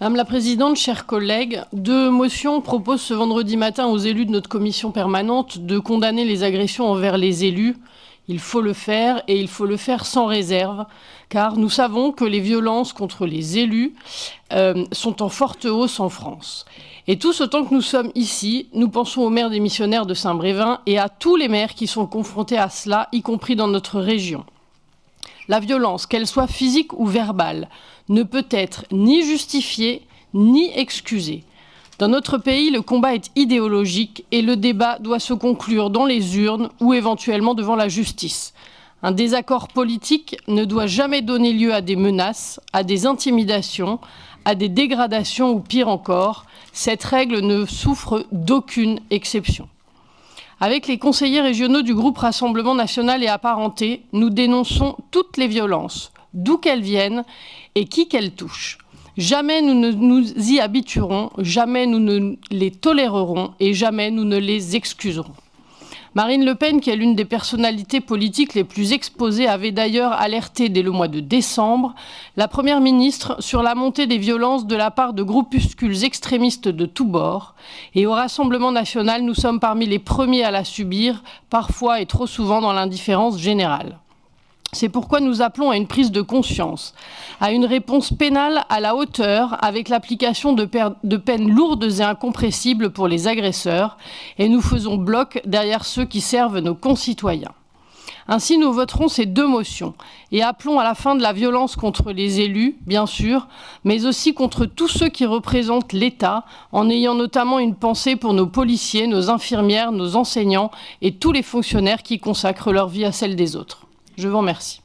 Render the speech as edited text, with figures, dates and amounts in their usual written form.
Madame la Présidente, chers collègues, 2 motions proposent ce vendredi matin aux élus de notre commission permanente de condamner les agressions envers les élus. Il faut le faire et il faut le faire sans réserve, car nous savons que les violences contre les élus sont en forte hausse en France. Et tous autant que nous sommes ici, nous pensons au maire démissionnaire de Saint-Brévin et à tous les maires qui sont confrontés à cela, y compris dans notre région. La violence, qu'elle soit physique ou verbale, ne peut être ni justifiée ni excusée. Dans notre pays, le combat est idéologique et le débat doit se conclure dans les urnes ou éventuellement devant la justice. Un désaccord politique ne doit jamais donner lieu à des menaces, à des intimidations, à des dégradations ou pire encore. Cette règle ne souffre d'aucune exception. Avec les conseillers régionaux du groupe Rassemblement national et apparentés, nous dénonçons toutes les violences, d'où qu'elles viennent et qui qu'elles touchent. Jamais nous ne nous y habituerons, jamais nous ne les tolérerons et jamais nous ne les excuserons. Marine Le Pen, qui est l'une des personnalités politiques les plus exposées, avait d'ailleurs alerté dès le mois de décembre la Première ministre sur la montée des violences de la part de groupuscules extrémistes de tous bords. Et au Rassemblement national, nous sommes parmi les premiers à la subir, parfois et trop souvent dans l'indifférence générale. C'est pourquoi nous appelons à une prise de conscience, à une réponse pénale à la hauteur avec l'application de peines lourdes et incompressibles pour les agresseurs, et nous faisons bloc derrière ceux qui servent nos concitoyens. Ainsi, nous voterons ces 2 motions et appelons à la fin de la violence contre les élus, bien sûr, mais aussi contre tous ceux qui représentent l'État, en ayant notamment une pensée pour nos policiers, nos infirmières, nos enseignants et tous les fonctionnaires qui consacrent leur vie à celle des autres. Je vous remercie.